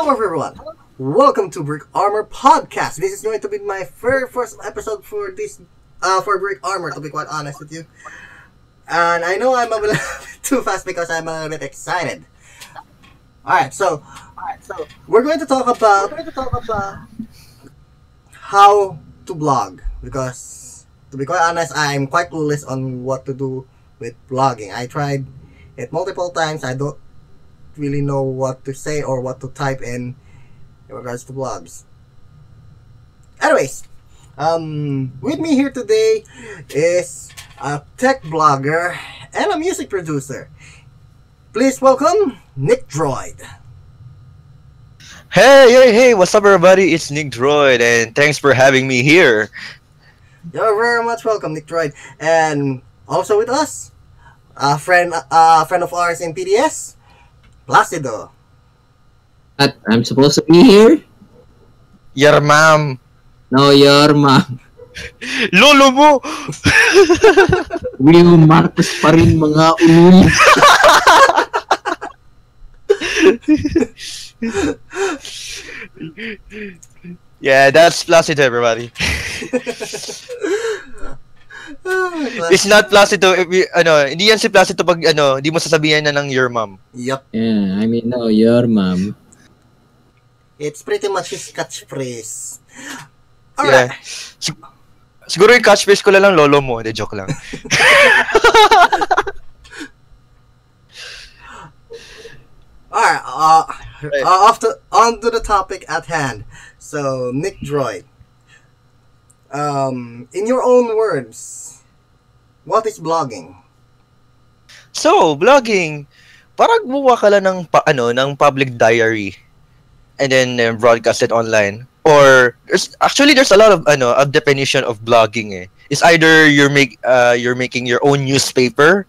Hello everyone! Welcome to Brick Armor Podcast. This is going to be my very first episode for this for Brick Armor, to be quite honest with you. And I know I'm a little bit too fast because I'm a little bit excited. Alright, so we're going to talk about how to blog, because to be quite honest, I'm quite clueless on what to do with blogging. I tried it multiple times. I don't really know what to say or what to type in regards to blogs. Anyways, with me here today is a tech blogger and a music producer. Please welcome Nick Droid. Hey, what's up everybody? It's Nick Droid and thanks for having me here. You're very much welcome, Nick Droid. And also with us, a friend of ours in PDS, Placido. What? I'm supposed to be here? Your mom. No, your mom. Lolo mo! Will Marcos pa rin mga ulul. Yeah, that's Placido everybody. It's not Placido if we, hindi yan si Placido pag hindi mo sasabihan na ng your mom. Yup. Yeah, I mean, no, your mom. It's pretty much his catchphrase. Yeah. Alright. Siguro yung catchphrase ko lang lolo mo. De joke lang. Alright, on to the topic at hand. So, Nick Droid. In your own words, what is blogging? So, blogging, parang gumawa ka lang ng public diary and then broadcast it online. Or there's a lot of a definition of blogging. It's either you're making your own newspaper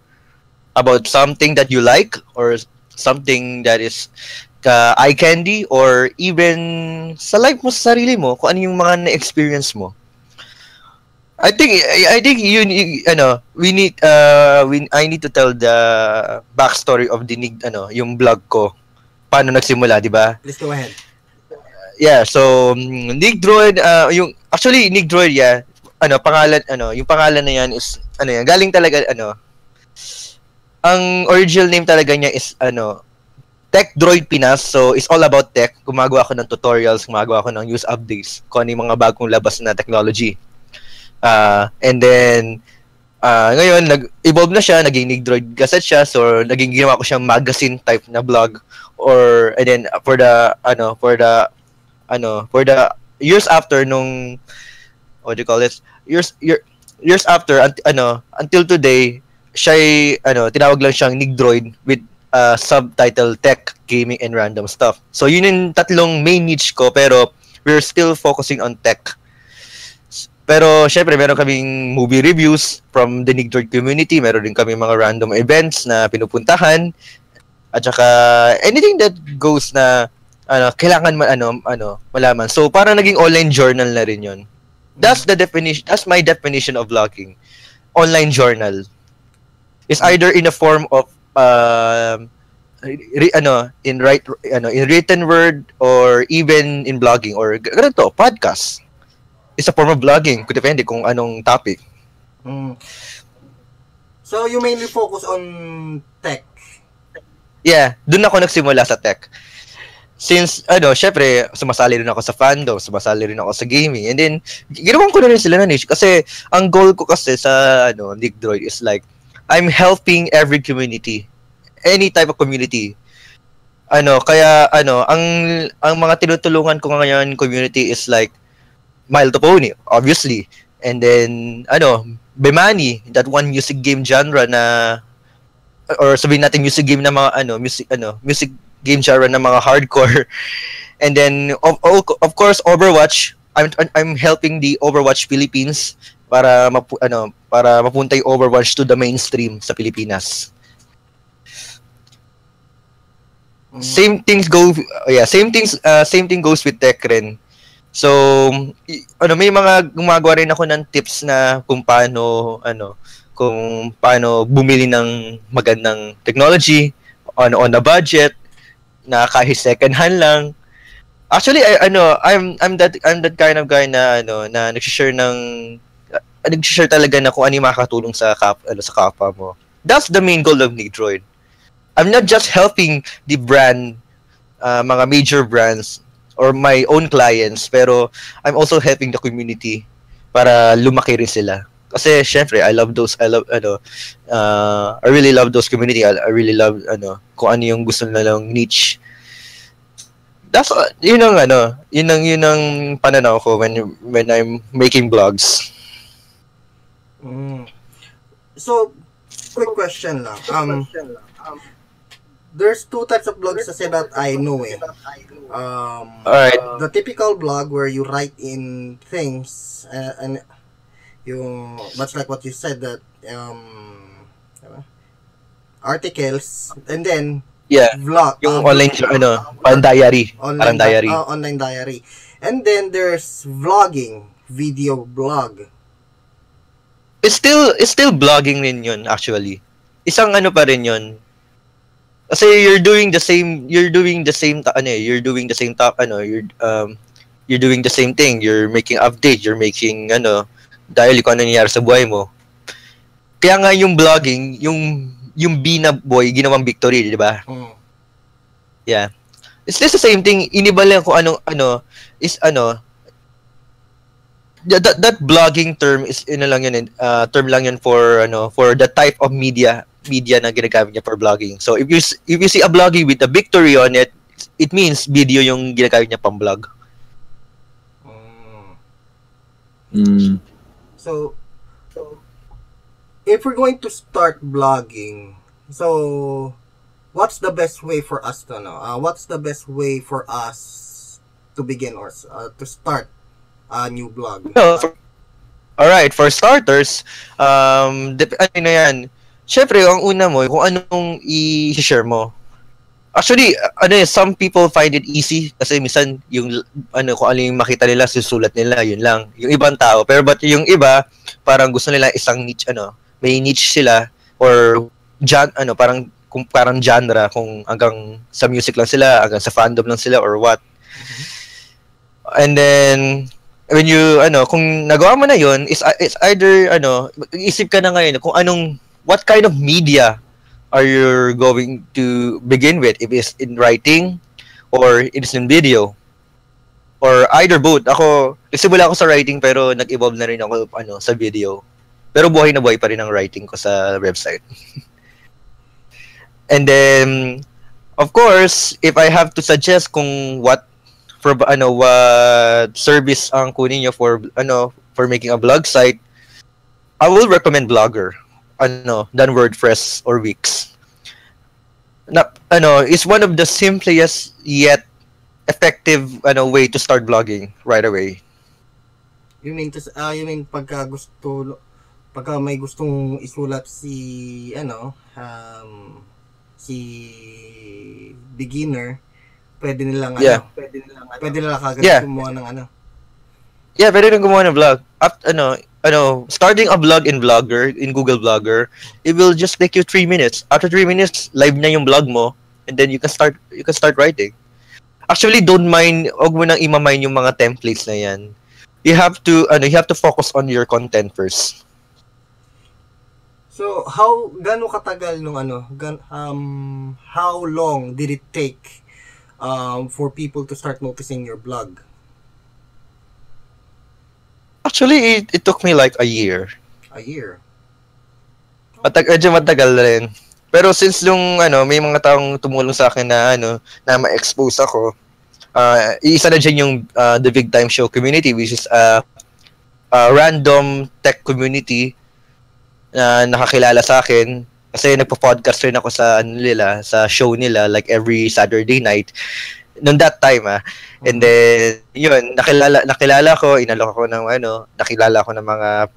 about something that you like or something that is eye candy, or even sa life mo, sa sarili mo, kung ano yung mga na-experience mo. I think I need to tell the backstory of the yung blog ko. Paano nagsimula, di ba? Please go ahead. Yeah, so Nick Droid, Nick Droid, yeah. Yung pangalan na yan is galing talaga ang original name talaga niya is Tech Droid Pinas. So it's all about tech. Gumagawa ako ng tutorials, gumagawa ako ng news updates, kung ano yung mga bagong labas na technology. And then ngayon nag-evolve na siya, naging Nick Droid Gazette siya. So naging ginawa ko siyang magazine type na blog, and then for the years after nung what do you call this? Years after until today, siya tinawag lang siyang Nick Droid with subtitle Tech, Gaming, and Random Stuff. So yun yung tatlong main niche ko, pero we're still focusing on tech. Pero syempre meron kaming movie reviews from the Nick Droid community, meron din kaming mga random events na pinupuntahan, at saka anything that goes na kailangan malaman. So parang naging online journal na rin yun. That's my definition of blogging. Online journal. It's either in a form of in written word, or even in blogging, or ganito, podcast. It's a form of blogging. Depende kung anong topic. So you mainly focus on tech? Yeah, dun ako nagsimula sa tech. Since syempre sumasali rin ako sa fandom, sumasali rin ako sa gaming, and then ginawan ko na rin sila na niche kasi ang goal ko kasi sa Nick Droid is like I'm helping every community, any type of community. Kaya ang mga tinutulungan ko ngayon community is like Mile to Pony, obviously. And then Bemani, that one music game genre na, or sabihin natin music game na mga music game genre na mga hardcore. And then of course Overwatch. I'm helping the Overwatch Philippines para mapunta yung Overwatch to the mainstream sa Pilipinas. Same thing goes with tech rin. So may mga gumagawa rin ako ng tips na kung paano bumili ng magandang technology on a budget na kahit second hand lang. Actually, I'm that kind of guy na na nag-share talaga na kung ano yung makakatulong sa kapwa mo. That's the main goal of Needroid. I'm not just helping the brand, mga major brands or my own clients, pero I'm also helping the community para lumaki rin sila. Kasi syempre, I really love those community. I really love kung ano yung gusto nilang niche. That's yun ang pananaw ko when I'm making vlogs. So, quick question lang. There's two types of blogs kasi that I know Alright. The typical blog where you write in things and yung much like what you said that articles and then Yeah. vlog Yung online parang diary. Parang diary. Online diary. And then there's vlogging, video blog. It's still blogging rin yun actually. Isang pa rin yun. Kasi you're doing the same thing. You're making update, you're making dahil kung ano nangyayari sa buhay mo. Kaya nga yung vlogging, yung Bina Boy ginawang Victory, di ba? Yeah. It's just the same thing. Iniba lang kung that blogging term is term lang yun for the type of media na ginagamit niya for blogging. So if you see a blogging with a Victory on it, it means video yung ginagamit niya pang blog. So if we're going to start blogging, so what's the best way for us to know? What's the best way for us to begin or to start a new blog? Alright, for starters, yan. Syempre, ang una mo, kung anong i-share mo. Actually, some people find it easy kasi minsan yung kung ano yung makita nila, susulat nila, yun lang. Yung ibang tao, pero but yung iba, parang gusto nila isang niche, may niche sila or parang genre kung hanggang sa music lang sila, hanggang sa fandom lang sila or what. And then when you kung nagawa mo na yun, it's either isip ka na ngayon kung what kind of media are you going to begin with, if it's in writing or it's in video or either both. Ako nagsimula ako sa writing pero nag-evolve na rin ako sa video. Pero buhay na buhay pa rin ang writing ko sa website. And then, of course, if I have to suggest kung what service ang kunin niyo for making a blog site, I will recommend Blogger, than WordPress or Wix. It's one of the simplest yet effective way to start blogging right away. You mean pagka may gustong isulat si beginner, pwede nilang pwede nilang kagad gumawa ng Yeah, pwede nilang gumawa ng vlog. Starting a blog in Blogger, in Google Blogger, it will just take you 3 minutes. After 3 minutes, live na yung blog mo, and then you can start writing. Actually, don't mind, huwag mo nang imamine yung mga templates na yan. You have to focus on your content first. So, gaano katagal how long did it take for people to start noticing your blog? Actually, it took me like a year. A year? Medyo matagal rin. Pero since may mga taong tumulong sa akin na ma-expose ako, isa na dyan yung The Big Time Show community, which is a random tech community na nakakilala sa akin kasi nagpo-podcast rin ako sa sa show nila like every Saturday night noon that time and then yun nakilala ko nakilala ko ng mga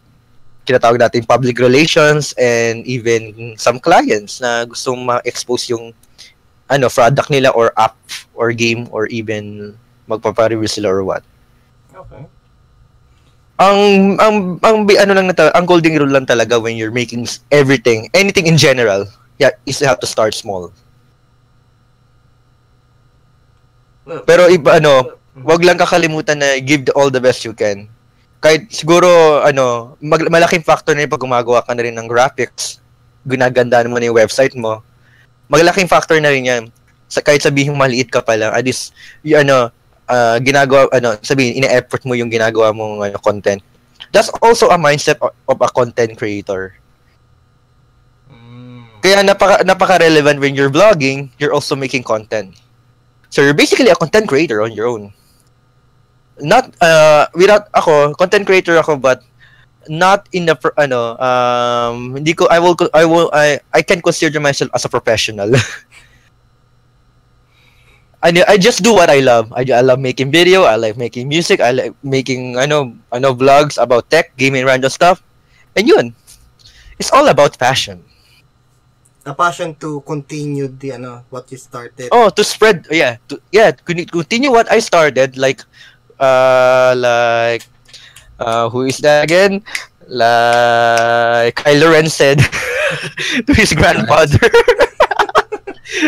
kinatawag natin public relations and even some clients na gustong ma-expose yung product nila or app or game or even magpapa-review sila or what. Okay. Ang golden rule lang talaga when you're making anything in general, is you have to start small. Well, Pero wag lang kakalimutan na give all the best you can. Kahit siguro, malaking factor na yun pag gumagawa ka na rin ng graphics, ginagandaan mo na yung website mo, malaking factor na rin yan. Kahit sabihin maliit ka pa lang, at least, ginagawa, sabihin, ine-effort mo yung ginagawa mong content. That's also a mindset of a content creator. Kaya napaka-relevant when you're vlogging, you're also making content. So you're basically a content creator on your own. Not without ako, content creator ako, but not in the hindi ko I can consider myself as a professional. I just do what I love. I love making video, I like making music, I like making vlogs about tech, gaming, random stuff. And yun. It's all about passion. A passion to continue the what you started. Oh, to spread, continue what I started, like who is that again? Like Kylo Ren said to his grandfather.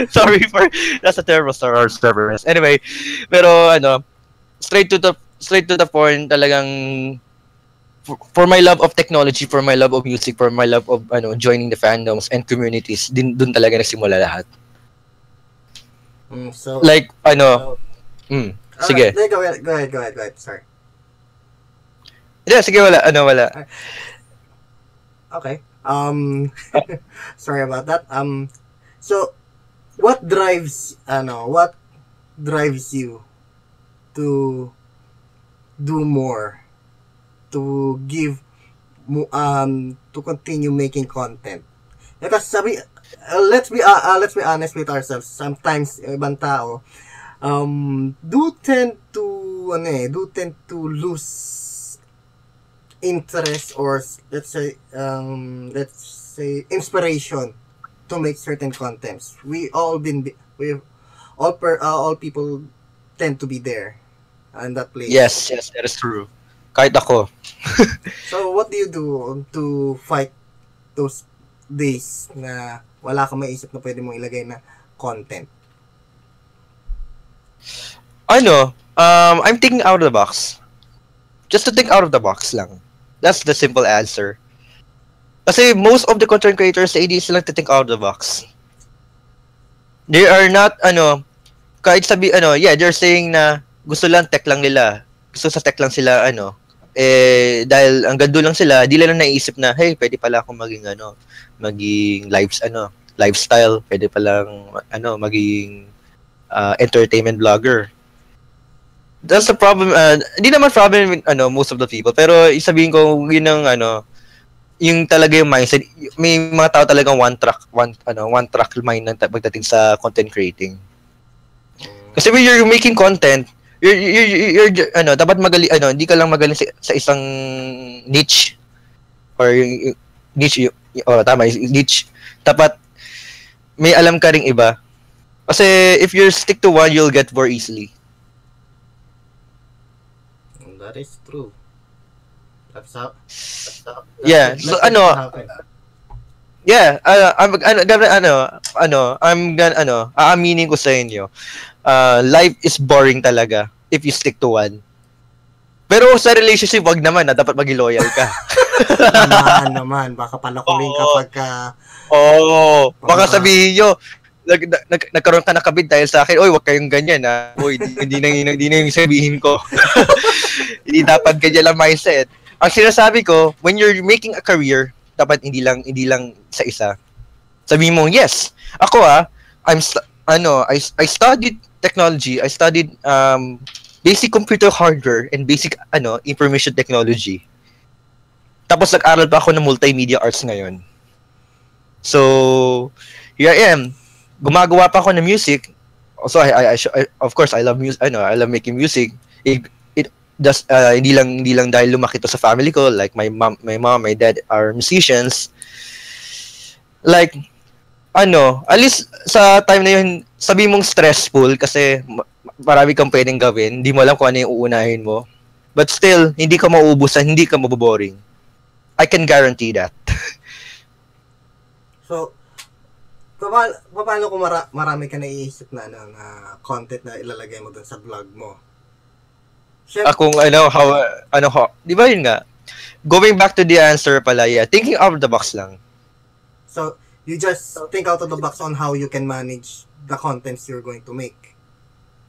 Sorry for that's a terrible Star Wars reference. Anyway, pero straight to the point, talagang for my love of technology, for my love of music, for my love of joining the fandoms and communities, dun talaga nagsimula lahat. So like sige. Go ahead. Sorry. Yeah, sige, wala. Okay. Sorry about that. So what drives you to do more, to give to continue making content? Because let's be honest with ourselves. Sometimes ibang tao do tend to lose interest, or let's say inspiration to make certain contents. All people tend to be there in that place. Yes, that is true. Kahit ako. So what do you do to fight those days na wala kang maisip na pwede mong ilagay na content? I'm thinking out of the box. Just to think out of the box lang. That's the simple answer. Kasi most of the content creators, hindi sila to think out of the box. They are not, kahit they're saying na gusto lang tech lang nila. Gusto sa tech lang sila, dahil ang gando lang sila, di lang naisip na, hey, pwede pala akong maging lifestyle, pwede palang, maging entertainment vlogger. That's the problem. Hindi naman problem with most of the people, pero isabihin ko yun ang yung talaga yung mindset. May mga tao talagang one track mind ng pagdating sa content creating. Kasi when you're making content, you're dapat magaling, hindi ka lang magaling sa isang niche, or yung niche, tama, niche. Dapat may alam ka ring iba. Kasi if you stick to one, you'll get bored easily. That is true. Yeah, so aaminin ko sa inyo. Life is boring talaga if you stick to one. Pero sa relationship, wag naman na dapat maging loyal ka. naman, baka palakuling kapag baka sabihin nyo, nagkaroon ka na kabid dahil sa akin, oy, wag kayong ganyan, ha. Oy, hindi na yung sabihin ko. Hindi dapat ganyan lang mindset. Ang sinasabi ko, when you're making a career, dapat hindi lang sa isa. Sabihin mo, yes, ako I studied technology, I studied basic computer hardware and basic information technology. Tapos nag-aral pa ako ng multimedia arts ngayon. So, here I am. Gumagawa pa ako ng music. Also, I of course I love music. I love making music. It just hindi lang dahil lumaki to sa family ko, like my mom, my dad are musicians. Like at least sa time na yun, sabi mong stressful kasi marami kang pwedeng gawin, hindi mo alam kung ano yung uunahin mo. But still, hindi ka mauubusan, hindi ka maboboring. I can guarantee that. So, paano kung marami ka naiisip na content na ilalagay mo dun sa vlog mo? Kung di ba yun nga? Going back to the answer pala, yeah, thinking out of the box lang. So, you just think out of the box on how you can manage the contents you're going to make.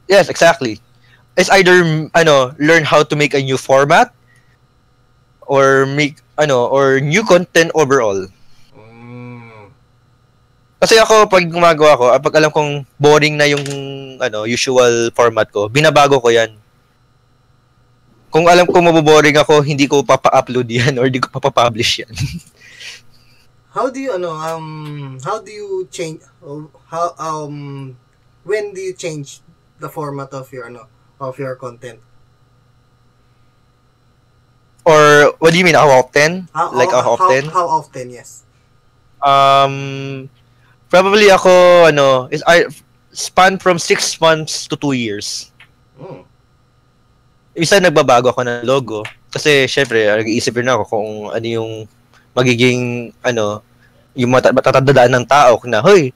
Yes, exactly. It's either learn how to make a new format or make or new content overall. Kasi ako pag gumagawa ko, pag alam kong boring na yung usual format ko, binabago ko 'yan. Kung alam ko maboboring ako, hindi ko papa-upload 'yan or hindi ko papa-publish 'yan. How do you change when do you change the format of your content? Or what do you mean, how often? How often? How often, yes. Probably ako, I span from 6 months to 2 years. Isa nagbabago ako ng logo. Kasi, syempre, nag-iisip rin ako kung ano yung magiging, yung matatandaan ng tao na, hoy,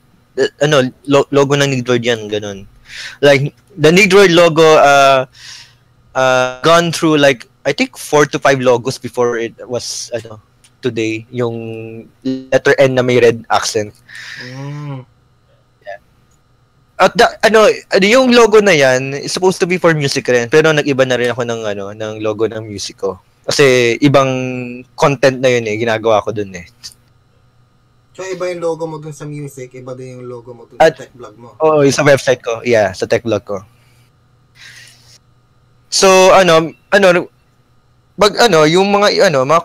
logo ng Nigdroid yan, ganun. Like, the Nigdroid logo, gone through like, I think 4 to 5 logos before it was, today, yung letter N na may red accent. Yeah. At yung logo na yan is supposed to be for music rin, pero nag-iba na rin ako ng logo ng music ko. Kasi ibang content na yun ginagawa ko dun . So iba yung logo mo dun sa music, iba din yung logo mo dun sa tech blog mo. Oo, sa website ko. Yeah, sa tech blog ko. So yung mga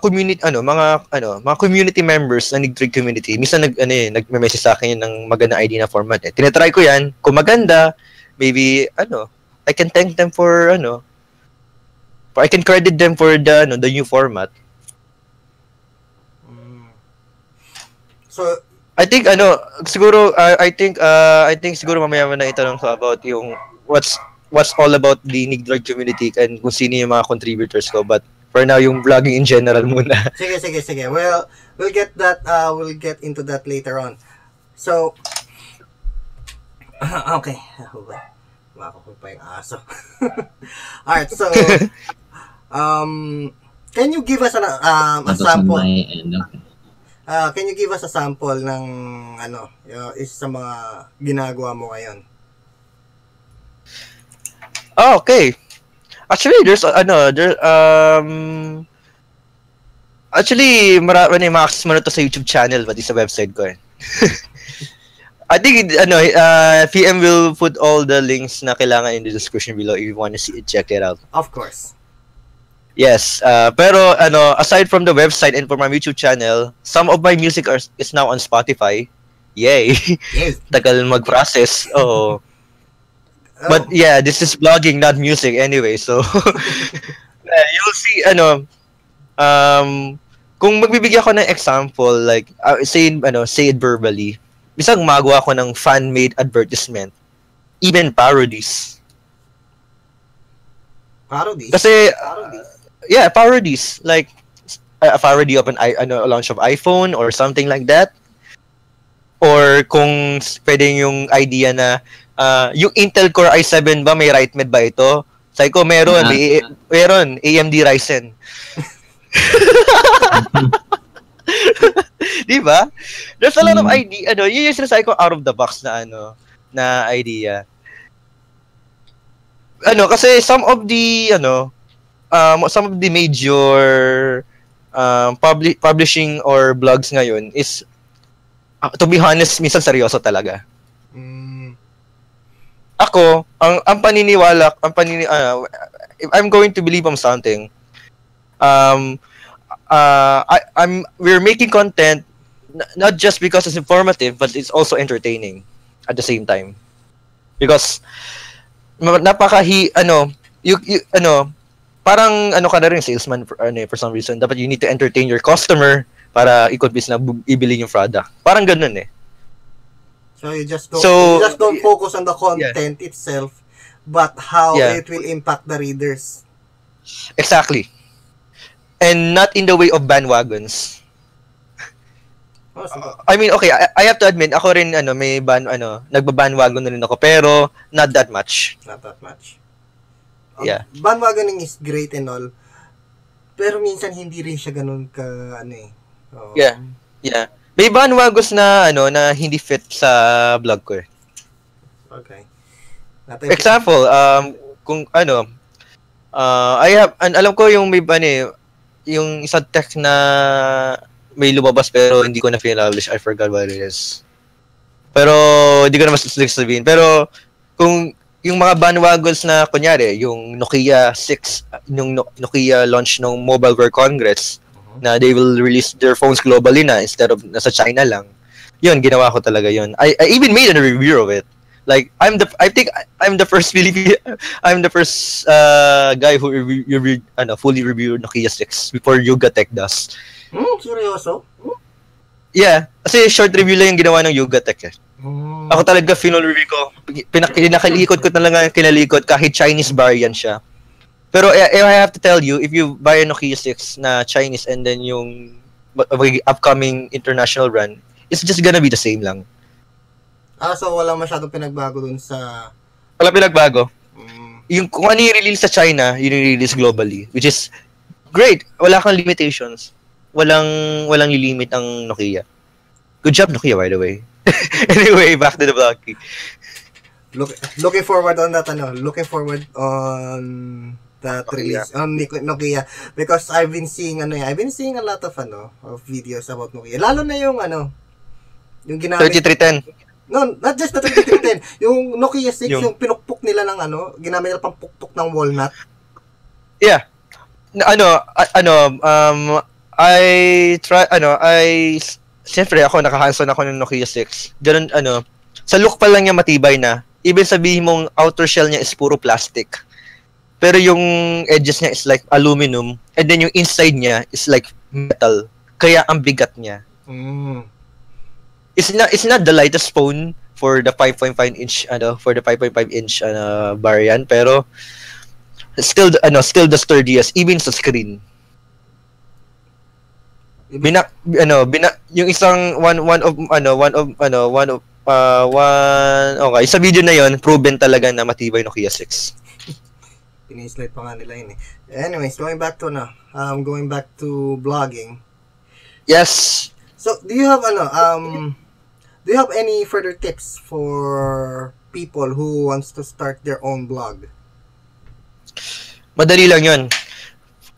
community members na Nigdroid community, minsan nagme-message sa akin ng magandang idea na format . Tinatry ko 'yan. Kung maganda, maybe I can thank them for I can credit them for the new format. So I think siguro siguro mamaya na itanong ko about yung what's all about the Nigdroid community and kung sino yung mga contributors ko, but for now yung vlogging in general muna. Sige. Well, we'll get into that later on. So okay. Makakapag pa yung aso. Alright, so can you give us a sample? Can you give us a sample ng isa sa mga ginagawa mo ngayon? Oh, okay. Actually, marami ma-access mo na to sa YouTube channel pati sa website ko . I think PM will put all the links na kailangan in the description below if you want to check it out. Of course. Yes, pero aside from the website and from my YouTube channel, some of my music is now on Spotify. Yay. Tagal mag-process. Oh. But yeah, this is vlogging, not music anyway. So you'll see kung magbibigay ako ng example, like say it verbally. Bisang magawa ako ng fan-made advertisement, even parodies. Kasi yeah, parodies, like a parody of a launch of iPhone or something like that. Or kung pwedeng yung idea na yung Intel Core i7 ba, may RightMed ba ito? Sabi ko, meron AMD Ryzen. Di ba? There's a lot of idea, yun yung sinasabi ko out of the box na na idea. Kasi some of the major publishing or blogs ngayon is to be honest, minsan seryoso talaga. Ako, ang paniniwala, if I'm going to believe on something, we're making content not just because it's informative, but it's also entertaining at the same time. Because parang ka na rin salesman for some reason. Dapat you need to entertain your customer para i-convince na ibili yung product. Parang ganun . So you just don't focus on the content itself, but how it will impact the readers. Exactly. And not in the way of bandwagons. I mean, okay, I have to admit, ako rin nagba-bandwagon na rin ako, pero not that much. Not that much. Yeah. Bandwagoning is great and all. Pero minsan hindi rin siya ganun ka, ano eh. Oo. Yeah. Yeah. May bandwagons na, na hindi fit sa blog ko eh. Okay. Example, kung alam ko yung may yung isang text na may lumabas pero hindi ko na finalish. I forgot what it is. Pero hindi ko na mas sabihin. Pero kung yung mga bandwagons na kunyari, yung Nokia 6, yung Nokia launch ng Mobile World Congress, na they will release their phones globally na instead of nasa China lang. Yun, ginawa ko talaga yun. I even made a review of it. Like I think I'm the first guy who fully reviewed Nokia 6 before Yuga Tech does. Seryoso? Yeah, kasi short review lang yung ginawa ng Yuga Tech eh. Ako talaga final review ko. Pinakalikod ko talaga kinalikod kahit Chinese variant siya. Pero I have to tell you, if you buy a Nokia 6 na Chinese and then yung upcoming international run, it's just gonna be the same lang. So wala masyadong pinagbago dun sa... Wala pinagbago. Yung kung ano yung release sa China, yun yung release globally, which is great. Wala kang limitations. Walang limit ang Nokia. Good job, Nokia, by the way. Anyway, back to the vlog. Looking forward on that, looking forward on that release on Nokia, because I've been seeing a lot of of videos about Nokia. Lalo na yung yung ginamit 3310. No, not just the 3310. Yung Nokia 6, yung pinukpok nila ng ginamit nila pang pukpok ng walnut. Yeah. Siyempre ako naka-hands-on ako ng Nokia 6. Ganun sa look pa lang niya matibay na. Even sabihin mong outer shell niya is puro plastic. Pero yung edges niya is like aluminum, and then yung inside niya is like metal. Kaya ang bigat niya. It's not the lightest phone for the 5.5 inch variant, pero still the sturdiest even sa screen. Yung isang okay, sa video na yon proven talaga na matibay Nokia 6. Pinislide pa nga nila yun eh. Anyways, going back to blogging. Yes. So, do you have any further tips for people who wants to start their own blog? Madali lang yun.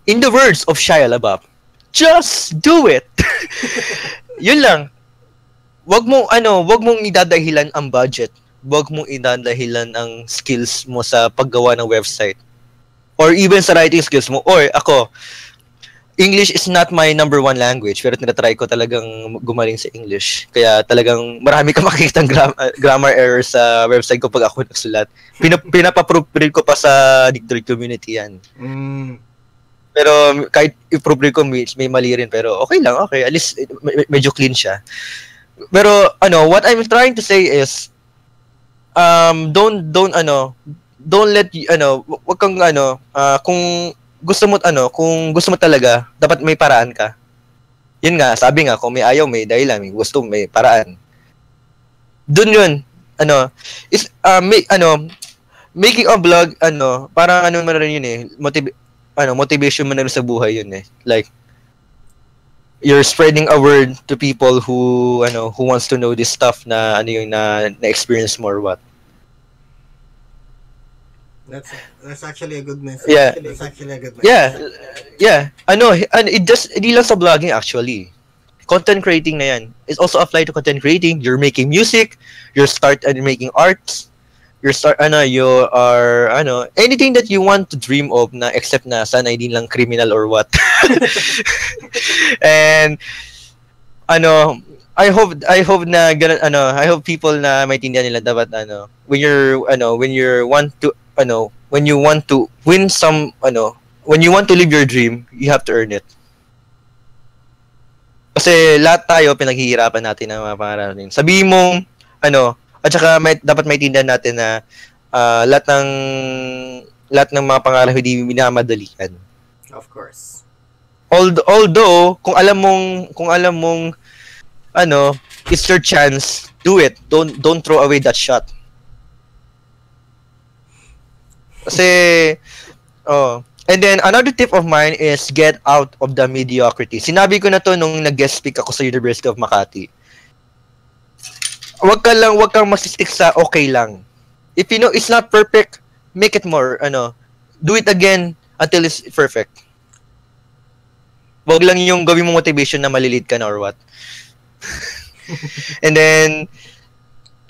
In the words of Shia LaBeouf, just do it. Yun lang. Wag mong idadahilan ang budget. Wag mong idadahilan ang skills mo sa paggawa ng website. Or even sa writing skills mo. Or ako, English is not my number one language, pero tinatry ko talagang gumaling sa English. Kaya talagang marami ka makikitang grammar errors sa website ko pag ako nagsulat. Pinapaproofread ko pa sa Dictory community yan. Pero kahit i-proofread ko, may mali rin. Pero okay lang, okay. At least medyo clean siya. Pero what I'm trying to say is, don't let wag kang kung gusto mo talaga, dapat may paraan ka. Yun nga, sabi nga, kung may ayaw, may dahilan, may gusto, may paraan. Doon yun, making a vlog, parang mo rin yun eh, motivation mo na rin sa buhay yun eh. Like, you're spreading a word to people who wants to know this stuff na na-experience more what. That's actually a good message. Yeah. That's actually a good message. Yeah. Hindi lang sa vlogging actually. Content creating na yan. It also apply to content creating. You're making music, you're making arts, you are anything that you want to dream of na except na sana hindi lang criminal or what. And I hope na ganun, I hope people na maintindihan nila dapat when you want to win when you want to live your dream, you have to earn it. Kasi lahat tayo pinaghihirapan natin ng mga pangarap natin. Sabihin mong at saka dapat maintindihan natin na lahat ng mga pangarap hindi minamadalian. Of course. Although kung alam mong it's your chance, do it. Don't throw away that shot. Kasi Oh. And then, another tip of mine is get out of the mediocrity. Sinabi ko na to nung nag-guest speak ako sa University of Makati. Wag kang mag-stick sa okay lang. If you know it's not perfect, make it more, do it again until it's perfect. Wag lang yung gawin mo motivation na malilid ka na or what. And then,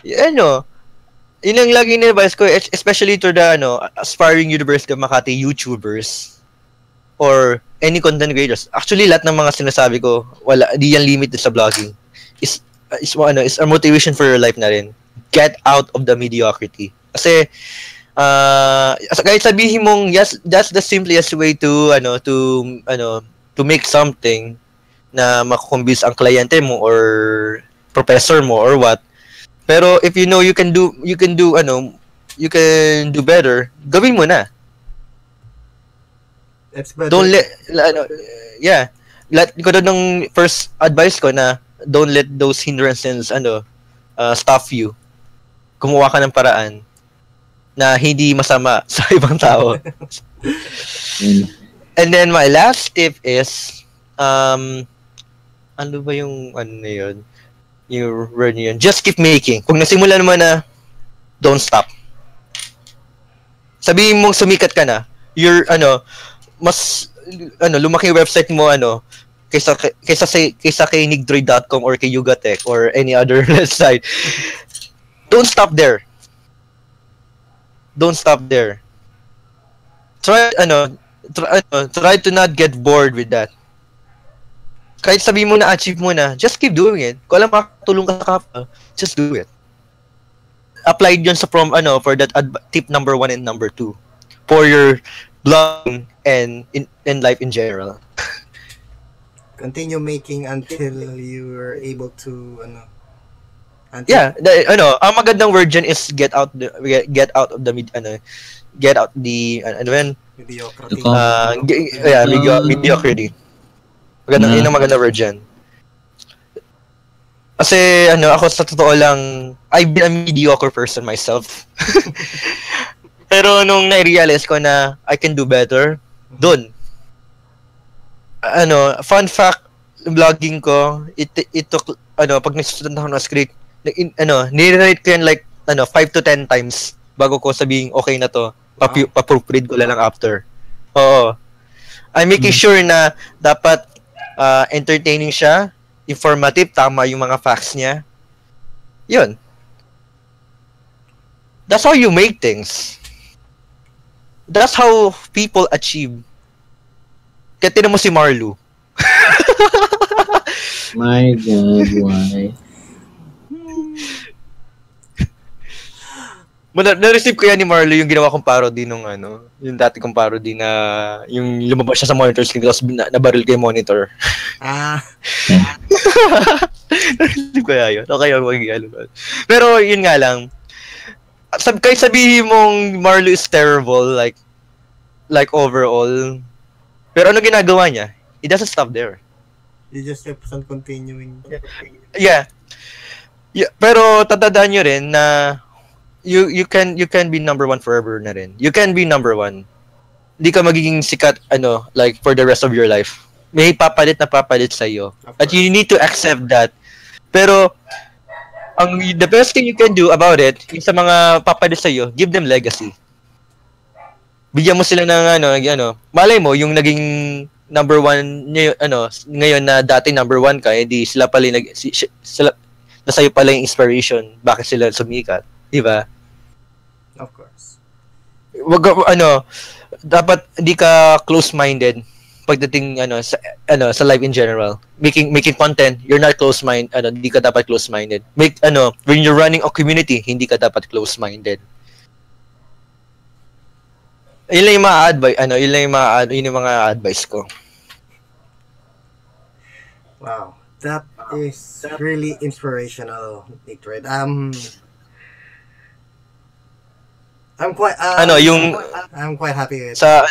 yun ang lagi na-advise ko, especially to the aspiring University of Makati YouTubers or any content creators. Actually, lahat ng mga sinasabi ko, di yan limited sa vlogging. Is a motivation for your life na rin. Get out of the mediocrity. Kasi kahit sabihin mong yes, that's the simplest way to make something na makukumbis ang kliyente mo or professor mo or what. Pero if you know you can do better, gawin mo na. That's better. Don't let ko ng first advice ko na don't let those hindrances stop you. Gumawa ka ng paraan na hindi masama sa ibang tao. And then my last tip is ano ba yung na yun? Yung word yun. Just keep making. Kung nasimulan mo na, don't stop. Sabihin mong sumikat ka na, you're mas lumaki yung website mo kaysa kay nigdroid.com or kay Yugatech or any other website. Don't stop there. Don't stop there. Try to not get bored with that. Kahit sabihin mo na achieve mo na, just keep doing it. Kung alam makatulong ka sa kapwa, just do it. Applied yun for that tip number 1 and number 2 for your blogging and in life in general. Continue making until you are able to ang magandang word dyan is get out the mediocrity. Yun ang magandang word dyan. Kasi ako sa totoo lang, I've been a mediocre person myself. Pero nung na-realize ko na I can do better, dun. Fun fact, vlogging ko, it took, pag nagsusunod ako ng script, nire-rate ko yan like, 5 to 10 times bago ko sabihin, okay na to, pa-proofread ko lang after. Oo. I'm making sure na dapat entertaining siya, informative, tama yung mga facts niya. Yun. That's how you make things. That's how people achieve. Kaya tinan mo si Marlu. My God, why? Na-receive ko yan ni Marlo yung ginawa kong parody nung yung dati kong parody na yung lumabas siya sa monitor screen tapos nabaril kay monitor. Na-receive ko yun. Okay, magiging pero yun nga lang. Kahit sabihin mong Marlo is terrible, like overall. Pero ano ginagawa niya? He doesn't stop there. You just keep on continuing. Yeah. Pero tatandaan nyo rin na you can be number 1 forever na rin. You can be number 1. Hindi ka magiging sikat like for the rest of your life. May papalit sa iyo. At you need to accept that. Pero the best thing you can do about it, yung sa mga papalit sa iyo, give them legacy. Bigyan mo sila ng malay mo yung naging number 1 ngayon na dati number 1 ka, hindi sila pala sila nasa iyo pala yung inspiration bakit sila sumikat. Diba? Of course. Wag dapat hindi ka close-minded pagdating sa life in general. Making content, you're not close-minded, hindi ka dapat close-minded. When you're running a community, hindi ka dapat close-minded. Yun lang yung mga advice, yun yung mga advice ko. Wow. That is really inspirational, Nick. I'm quite I'm quite happy with sa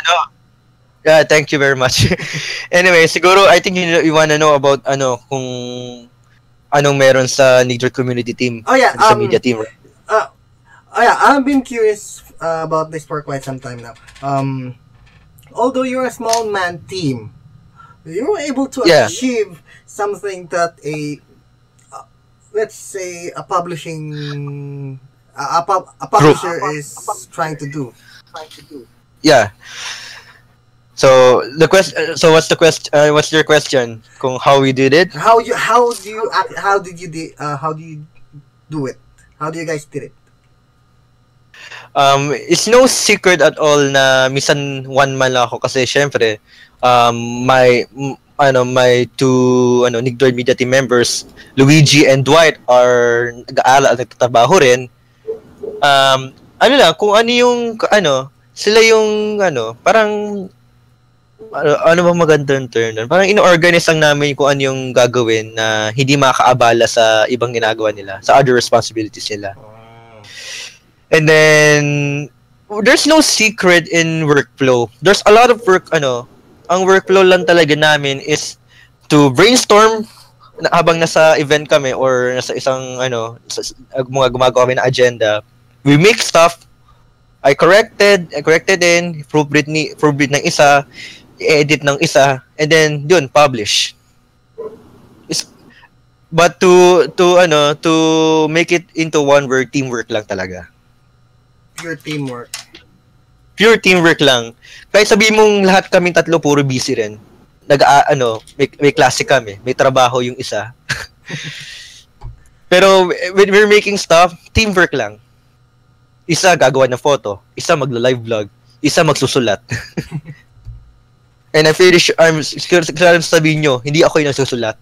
yeah, thank you very much. Anyway, siguro I think you wanna know about kung anong meron sa Nick community team. Oh yeah, sa media team. I've been curious about this for quite some time now. although you're a small man team, you were able to Yeah. achieve something that let's say a publishing a publisher is trying to do. Yeah. So the question. So what's the question? What's your question? Kung how we did it? How do you do it? How do you guys did it? It's no secret at all na minsan one man lang ako kasi syempre my two Nigdroid Media team members, Luigi and Dwight, are nag-aaral at nagtatrabaho rin. Ano lang kung ano yung sila yung parang ano bang magandang term doon? Parang ino-organize lang namin kung ano yung gagawin na hindi makakaabala sa ibang ginagawa nila, sa other responsibilities nila. And then there's no secret in workflow. There's a lot of work ang workflow lang talaga namin is to brainstorm habang nasa event kami or nasa isang mga gumagawa kami na agenda. We make stuff. I corrected din, proofread ng isa, i-edit ng isa, and then yun, publish. But to make it into one word, teamwork lang talaga. Pure teamwork. Pure teamwork lang. Kahit sabihin mong lahat kaming tatlo puro busy rin. May klase kami, may trabaho yung isa. Pero when we're making stuff, teamwork lang. Isa gagawa ng photo, isa magla-live vlog, isa magsusulat. And I'm sabihin nyo, hindi ako yung nagsusulat.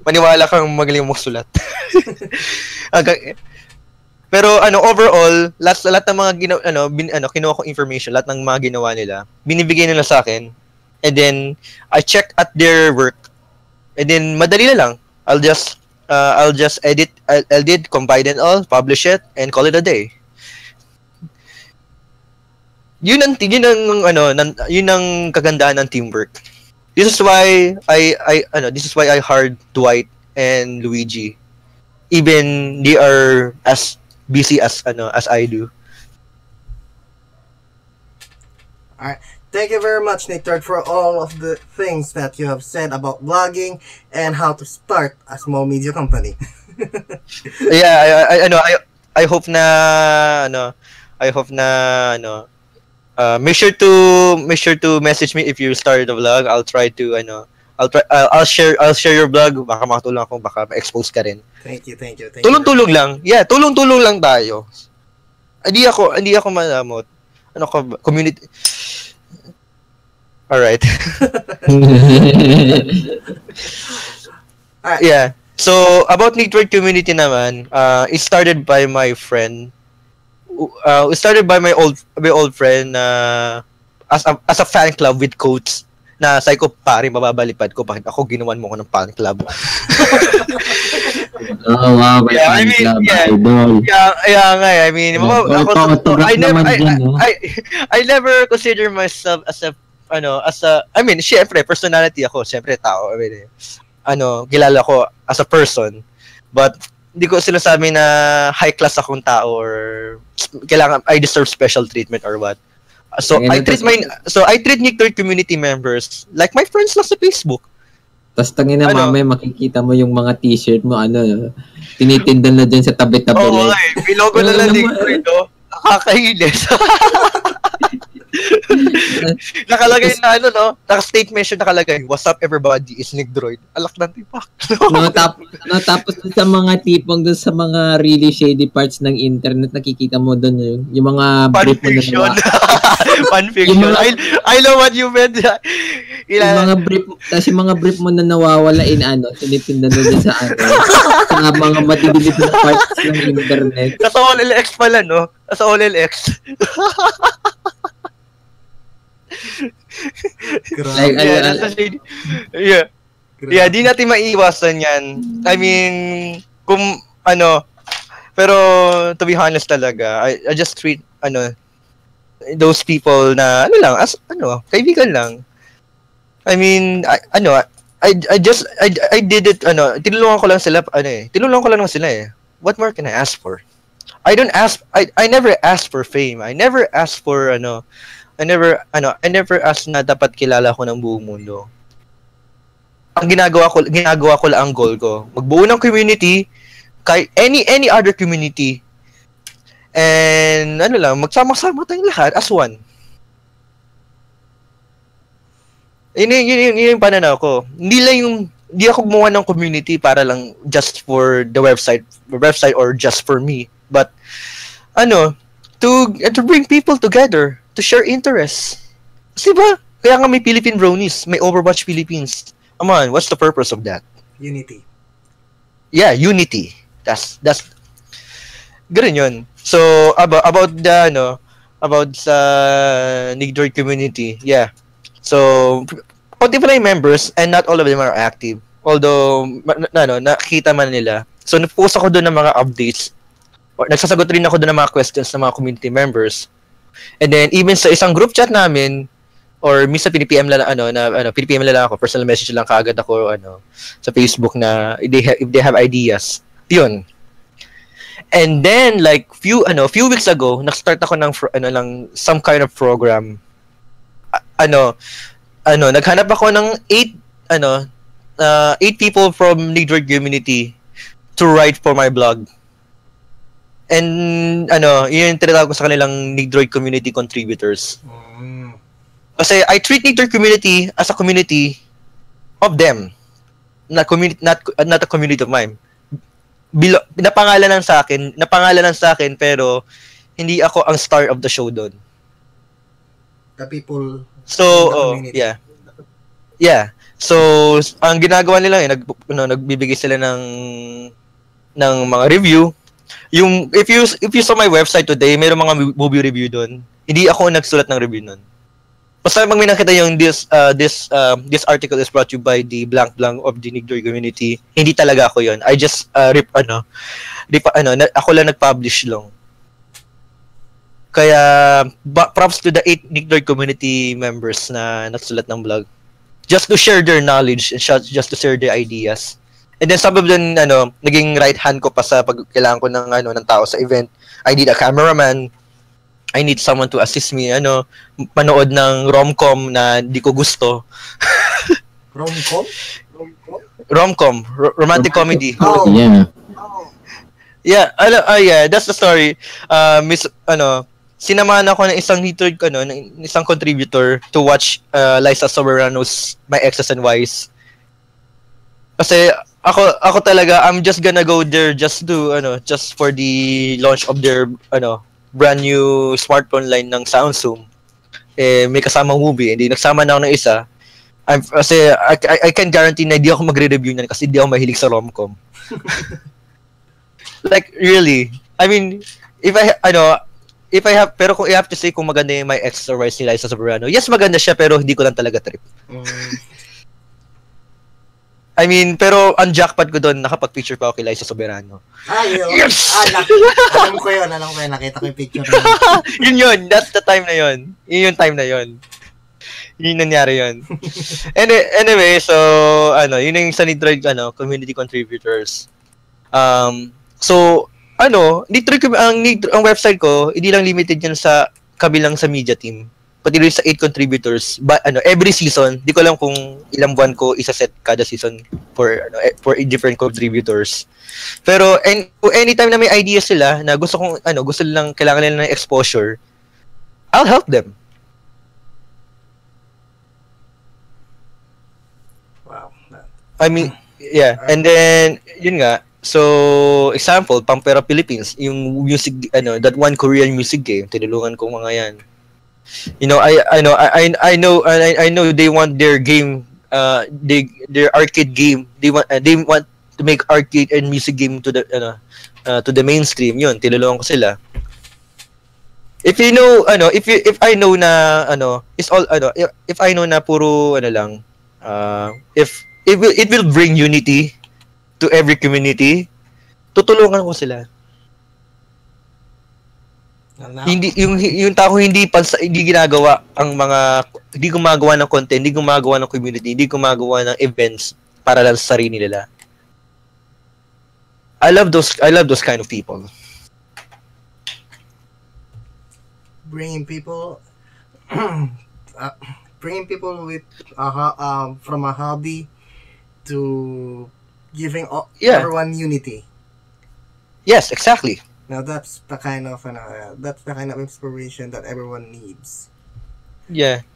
Maniwala kang magaling magsulat. Pero overall, lahat ng mga kinuha ko information, lahat ng mga ginawa nila, binibigay nila sa akin. And then I check at their work. And then madali na lang. I'll just edit, combine it all, publish it, and call it a day. Yun ang kagandahan ng teamwork. This is why I hired Dwight and Luigi. Even they are as busy as I do. Alright. Thank you very much, Nick, for all of the things that you have said about blogging and how to start a small media company. Yeah, I hope na make sure to message me if you started a vlog. I'll try to I'll share your blog, baka makatulong ako, baka ma-expose ka rin. Thank you. Tulong-tulong lang. Yeah, tulong-tulong lang tayo. Hindi ako malamot. Community. All right. Yeah. So about Nigdroid community naman, it started by my friend. It started by my old friend as a fan club with quotes na sabi ko, pare, mababalipad ko, bakit ako ginawan mo ko ng fan club? Oh, wow, may fan club, idol. Yeah, nga. I mean, I never consider myself as syempre, personality ako, syempre, tao. I mean, kilala ko as a person. But, hindi ko sinasabi na high class akong tao or kailangan, I deserve special treatment or what. So I treat Nigdroid community members like my friends lang sa Facebook. Tapos tangina mamaya makikita mo yung mga t-shirt mo tinitinda na dyan sa tabi-tabi. Oo, may logo na lang Nigdroid, nakakainis. Nakalagay na naka-state mention nakalagay, "What's up everybody, is Nigdroid." Alak ng tipak. Tapos sa mga tipong doon sa mga really shady parts ng internet, nakikita mo doon yung mga brief mo na fanfiction. I know what you meant. Yung mga brief mo na nawawala tinitinda doon sa sa mga madidilit na parts ng internet. Sa OLX pala, no? Sa OLX. Di natin maiiwasan yan. I mean, pero to be honest talaga, I just treat those people na as kaibigan lang. I mean, I did it, tinulungan ko lang sila, What more can I ask for? I never ask for fame. I never ask for I never asked na dapat kilala ko ng buong mundo. Ang ginagawa ko lang ang goal ko. Magbuo ng community, kay any other community. And magsama-sama tayong lahat as one. Yun yung pananaw ko. Hindi ako gumawa ng community para lang just for the website or just for me. But, to bring people together, to share interests. Kasi ba? Kaya nga may Philippine Bronies, may Overwatch Philippines. Come on, what's the purpose of that? Unity. Yeah, unity. That's ganun yun. So, about sa Nigdroid community, yeah. So, konti pa lang yung members and not all of them are active. Although, nakikita man nila. So, nag-post ako doon ng mga updates. Or, nagsasagot rin ako doon ng mga questions ng mga community members. And then, even sa isang group chat namin, or minsan PPM lang ako, personal message lang kaagad ako sa Facebook na if they have ideas. Yun. And then like few weeks ago, nag-start ako ng some kind of program. Naghanap ako ng 8 people from Nigdroid community to write for my blog. And yun yung tinatawag ko sa kanilang Nigdroid community contributors. Kasi I treat Nigdroid community as a community of them. Not a community of mine. Napangalan lang sa akin pero hindi ako ang star of the show doon. The people yeah. Yeah. So ang ginagawa nila nagbibigay sila ng mga review. Yung if you saw my website today, mayroong mga movie review doon. Hindi ako nagsulat ng review noon. Basta pag may nakita yung this article is brought to you by the blank of the Nigdroid community, hindi talaga ako yon. I just ako lang nag-publish lang. Kaya props to the 8 Nigdroid community members na nagsulat ng blog. Just to share their knowledge and just to share their ideas. And then some of them naging right hand ko pa sa pag kailangan ko ng tao sa event. I need a cameraman. I need someone to assist me, manood ng rom-com na di ko gusto. Rom-com? Rom-com, romantic comedy. Oh. Yeah. Yeah, that's the story. Sinamahan ako ng isang isang contributor to watch Liza Soberano's My X's and Y's. Kasi ako talaga, I'm just gonna go there just for the launch of their brand new smartphone line ng Samsung. May kasamang movie, hindi nagsama na ako ng isa. Kasi I can guarantee na hindi ako magre-review niyan kasi hindi ako mahilig sa rom-com. Like really, I mean, pero kung I have to say kung maganda yung My X's or Y's ni Liza Soberano, yes, maganda siya pero hindi ko lang talaga trip. I mean, pero ang jackpot ko doon, nakapag-picture pa ako kay Liza Soberano. Yun. Yes! Alam ko yun. Nakita ko yung picture na yun. That's the time na yun. Yun yung time na yun. Yun nangyari yun. Anyway, so, yun yung sa Nigdroid, community contributors. So, ang website ko, hindi lang limited yan sa kabilang sa media team. Pati rin sa 8 contributors, every season, di ko alam kung ilang buwan ko isa-set kada season for different contributors. Pero anytime na may ideas sila na gusto lang kailangan nila ng exposure, I'll help them. Wow. I mean, yeah. And then yun nga. So, example, Pampera Philippines, yung music that one Korean music game, tinulungan ko mga yan. I know they want their game, their arcade game. They want to make arcade and music game to the mainstream. Yun, tinulungan ko sila. If you know, if I know na it's all if I know na puro lang, if it will bring unity to every community, tutulungan ko sila. Hindi yung tao hindi ginagawa hindi gumagawa ng content, hindi gumagawa ng community, hindi gumagawa ng events para lang sa sarili nila. I love those kind of people. Bringing people bringing people with from a hobby to giving Yeah. everyone unity. Yes, exactly. Now that's the kind of inspiration that everyone needs. Yeah.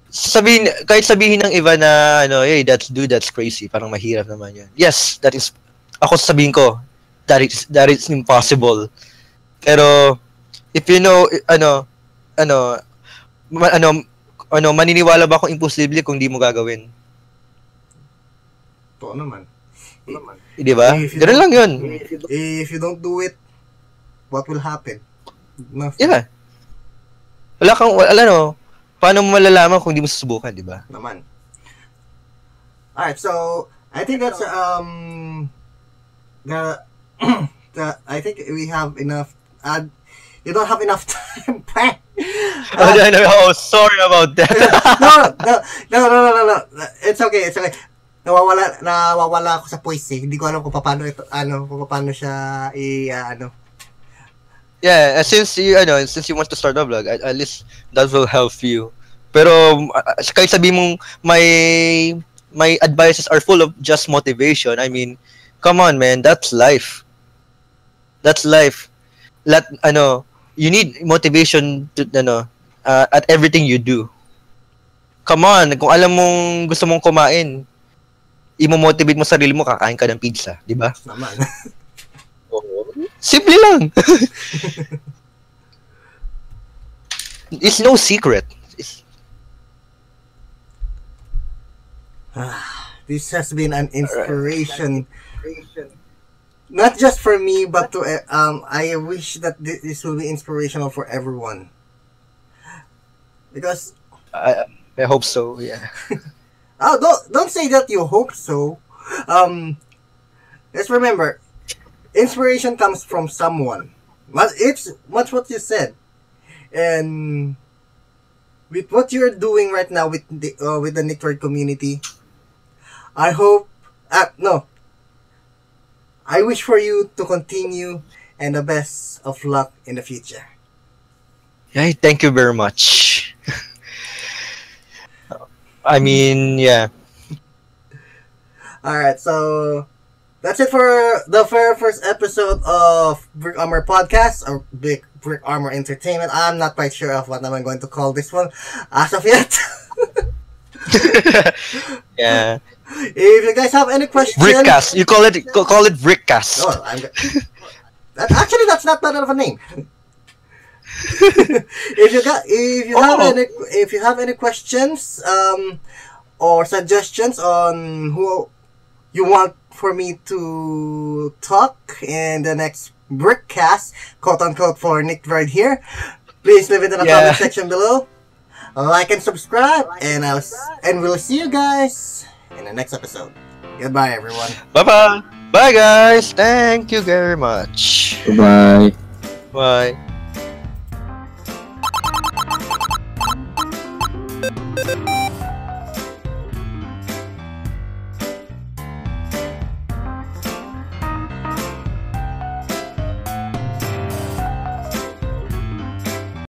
Kahit sabihin ng iba na, hey, that's crazy. Parang mahirap naman yan. Yes, ako sabihin ko, that is impossible. Pero, if you know, maniniwala ba akong imposible kung di mo gagawin? To naman. Di ba? If you Ganun don't- lang yun. If you don't do it, what will happen? Nothing. Yeah. Paano mo malalaman kung di mo susubukan, di ba? Naman. Alright, so I think that's I think we have enough. You don't have enough time. Sorry about that. No. It's okay. Nawawala ako sa voice eh. Hindi ko alam kung paano siya Yeah, since you want to start a vlog, at least that will help you. Pero kahit sabi mong my advices are full of just motivation. I mean, come on, man, that's life. That's life. You need motivation to at everything you do. Come on, kung alam mong gusto mong kumain, imo-motivate mo sarili mo, kakain ka ng pizza, di ba? naman. Simple lang. It's no secret. This has been an inspiration, not just for me, but to I wish that this will be inspirational for everyone. Because I hope so. Yeah. don't say that you hope so. Let's remember, inspiration comes from someone. But it's much what you said, and with what you're doing right now with the Nicktoid community, I hope. No. I wish for you to continue, and the best of luck in the future. Yeah, thank you very much. I mean, yeah. Alright, so that's it for the very first episode of Brick Armor Podcast, or Brick Armor Entertainment. I'm not quite sure of what I'm going to call this one as of yet. Yeah. If you guys have any questions... Brickcast. You call it Brickcast. Oh, actually, that's not bad of a name. If you have any questions or suggestions on who you want for me to talk in the next Brickcast, quote unquote, for Nick right here, please leave it in the comment section below. Like and subscribe, and we'll see you guys in the next episode. Goodbye, everyone. Bye-bye. Bye, guys. Thank you very much. Bye. Bye.